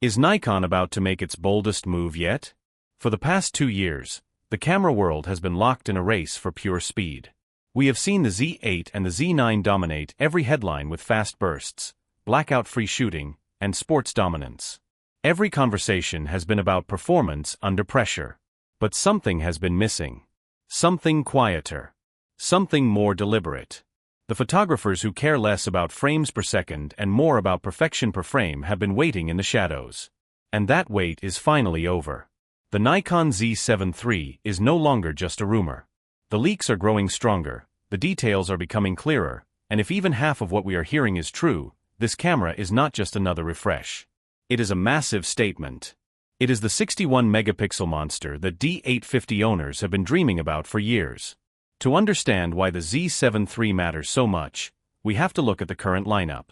Is Nikon about to make its boldest move yet? For the past 2 years, the camera world has been locked in a race for pure speed. We have seen the Z8 and the Z9 dominate every headline with fast bursts, blackout-free shooting, and sports dominance. Every conversation has been about performance under pressure. But something has been missing. Something quieter. Something more deliberate. The photographers who care less about frames per second and more about perfection per frame have been waiting in the shadows. And that wait is finally over. The Nikon Z7 III is no longer just a rumor. The leaks are growing stronger, the details are becoming clearer, and if even half of what we are hearing is true, this camera is not just another refresh. It is a massive statement. It is the 61-megapixel monster that D850 owners have been dreaming about for years. To understand why the Z7 III matters so much, we have to look at the current lineup.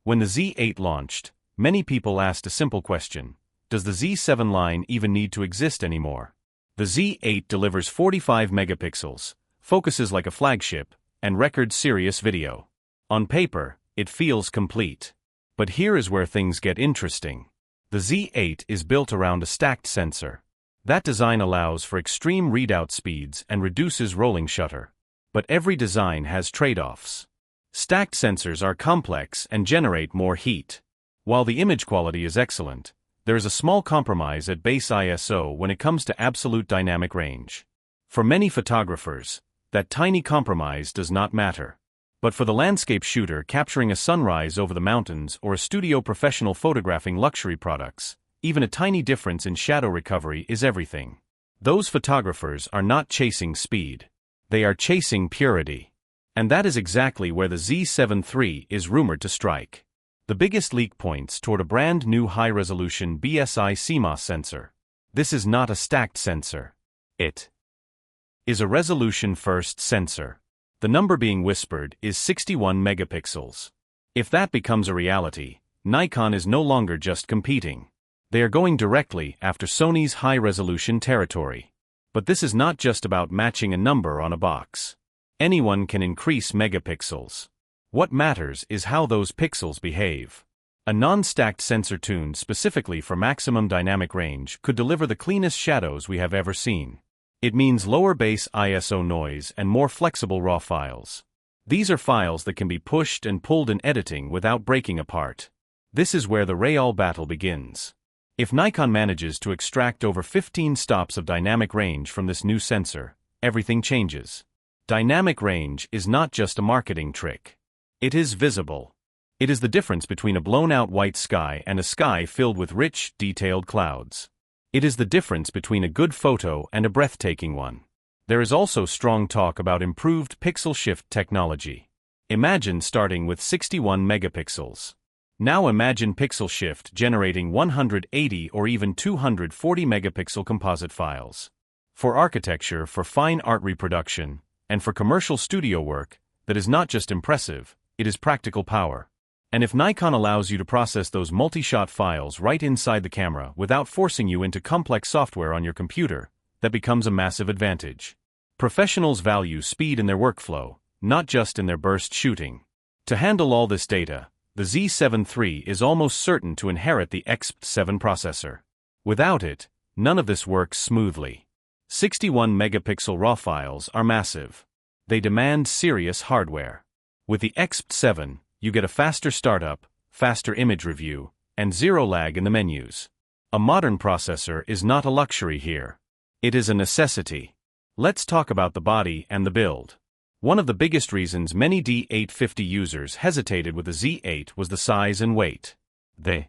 When the Z8 launched, many people asked a simple question: does the Z7 line even need to exist anymore? The Z8 delivers 45 megapixels, focuses like a flagship, and records serious video. On paper, it feels complete. But here is where things get interesting. The Z8 is built around a stacked sensor. That design allows for extreme readout speeds and reduces rolling shutter. But every design has trade-offs. Stacked sensors are complex and generate more heat. While the image quality is excellent, there is a small compromise at base ISO when it comes to absolute dynamic range. For many photographers, that tiny compromise does not matter. But for the landscape shooter capturing a sunrise over the mountains or a studio professional photographing luxury products, even a tiny difference in shadow recovery is everything. Those photographers are not chasing speed. They are chasing purity. And that is exactly where the Z7 III is rumored to strike. The biggest leak points toward a brand new high-resolution BSI CMOS sensor. This is not a stacked sensor. It is a resolution-first sensor. The number being whispered is 61 megapixels. If that becomes a reality, Nikon is no longer just competing. They are going directly after Sony's high-resolution territory. But this is not just about matching a number on a box. Anyone can increase megapixels. What matters is how those pixels behave. A non-stacked sensor tuned specifically for maximum dynamic range could deliver the cleanest shadows we have ever seen. It means lower base ISO noise and more flexible RAW files. These are files that can be pushed and pulled in editing without breaking apart. This is where the real battle begins. If Nikon manages to extract over 15 stops of dynamic range from this new sensor, everything changes. Dynamic range is not just a marketing trick. It is visible. It is the difference between a blown-out white sky and a sky filled with rich, detailed clouds. It is the difference between a good photo and a breathtaking one. There is also strong talk about improved pixel shift technology. Imagine starting with 61 megapixels. Now imagine pixel shift generating 180 or even 240 megapixel composite files. For architecture, for fine art reproduction, and for commercial studio work, that is not just impressive, it is practical power. And if Nikon allows you to process those multi-shot files right inside the camera without forcing you into complex software on your computer, that becomes a massive advantage. Professionals value speed in their workflow, not just in their burst shooting. To handle all this data, the Z7 III is almost certain to inherit the Expeed 7 processor. Without it, none of this works smoothly. 61 megapixel RAW files are massive. They demand serious hardware. With the Expeed 7, you get a faster startup, faster image review, and zero lag in the menus. A modern processor is not a luxury here. It is a necessity. Let's talk about the body and the build. One of the biggest reasons many D850 users hesitated with the Z8 was the size and weight. The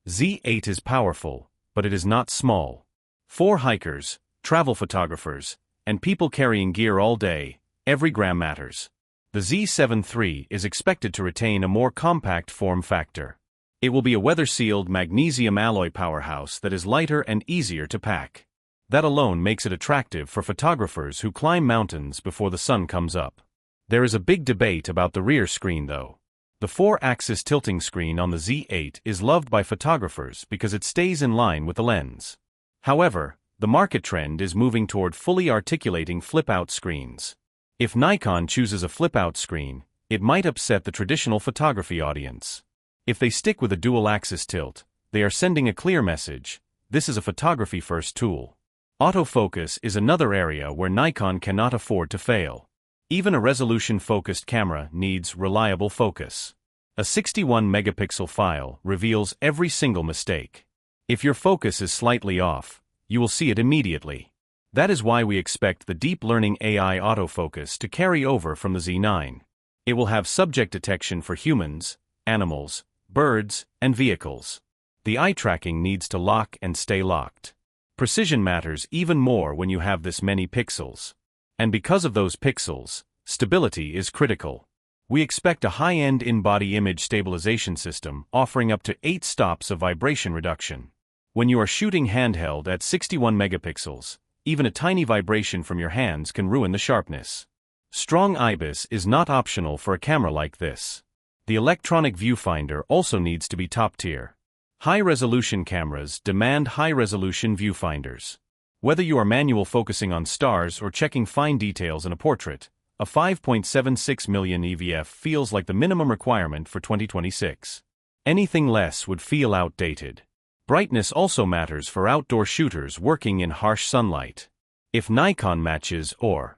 Z8 is powerful, but it is not small. For hikers, travel photographers, and people carrying gear all day, every gram matters. The Z7 III is expected to retain a more compact form factor. It will be a weather-sealed magnesium alloy powerhouse that is lighter and easier to pack. That alone makes it attractive for photographers who climb mountains before the sun comes up. There is a big debate about the rear screen though. The 4-axis tilting screen on the Z8 is loved by photographers because it stays in line with the lens. However, the market trend is moving toward fully articulating flip-out screens. If Nikon chooses a flip-out screen, it might upset the traditional photography audience. If they stick with a dual-axis tilt, They are sending a clear message: this is a photography-first tool. Autofocus is another area where Nikon cannot afford to fail. Even a resolution-focused camera needs reliable focus. A 61-megapixel file reveals every single mistake. If your focus is slightly off, you will see it immediately. That is why we expect the deep learning AI autofocus to carry over from the Z9. It will have subject detection for humans, animals, birds, and vehicles. The eye tracking needs to lock and stay locked. Precision matters even more when you have this many pixels. And because of those pixels, stability is critical. We expect a high-end in-body image stabilization system offering up to 8 stops of vibration reduction. When you are shooting handheld at 61 megapixels, even a tiny vibration from your hands can ruin the sharpness. Strong IBIS is not optional for a camera like this. The electronic viewfinder also needs to be top-tier. High-resolution cameras demand high-resolution viewfinders. Whether you are manual focusing on stars or checking fine details in a portrait, a 5.76 million EVF feels like the minimum requirement for 2026. Anything less would feel outdated. Brightness also matters for outdoor shooters working in harsh sunlight. If Nikon matches or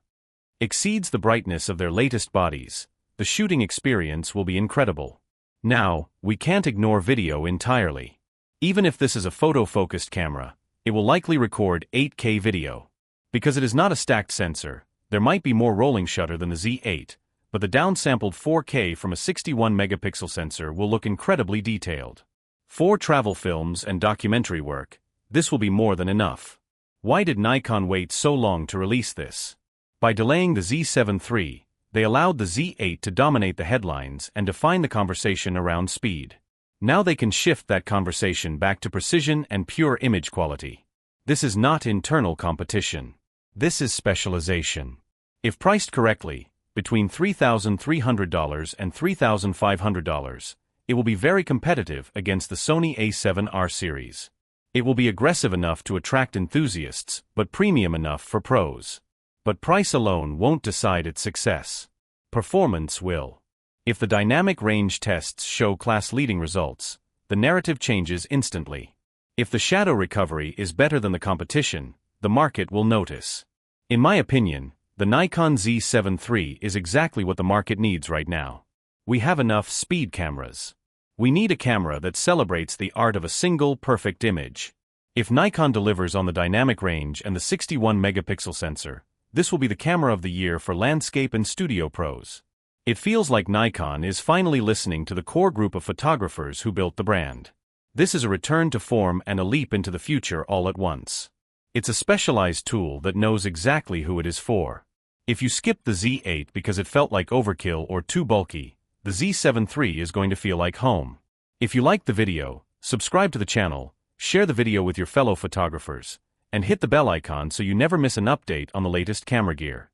exceeds the brightness of their latest bodies, the shooting experience will be incredible. Now, we can't ignore video entirely. Even if this is a photo-focused camera, it will likely record 8K video. Because it is not a stacked sensor, there might be more rolling shutter than the Z8, but the downsampled 4K from a 61-megapixel sensor will look incredibly detailed. For travel films and documentary work, this will be more than enough. Why did Nikon wait so long to release this? By delaying the Z7 III, they allowed the Z8 to dominate the headlines and define the conversation around speed. Now they can shift that conversation back to precision and pure image quality. This is not internal competition. This is specialization. If priced correctly, between $3,300 and $3,500, it will be very competitive against the Sony A7R series. It will be aggressive enough to attract enthusiasts, but premium enough for pros. But price alone won't decide its success. Performance will. If the dynamic range tests show class-leading results, the narrative changes instantly. If the shadow recovery is better than the competition, the market will notice. In my opinion, the Nikon Z7 III is exactly what the market needs right now. We have enough speed cameras. We need a camera that celebrates the art of a single perfect image. If Nikon delivers on the dynamic range and the 61-megapixel sensor, this will be the camera of the year for landscape and studio pros. It feels like Nikon is finally listening to the core group of photographers who built the brand. This is a return to form and a leap into the future all at once. It's a specialized tool that knows exactly who it is for. If you skipped the Z8 because it felt like overkill or too bulky, the Z7 III is going to feel like home. If you liked the video, subscribe to the channel, share the video with your fellow photographers, and hit the bell icon so you never miss an update on the latest camera gear.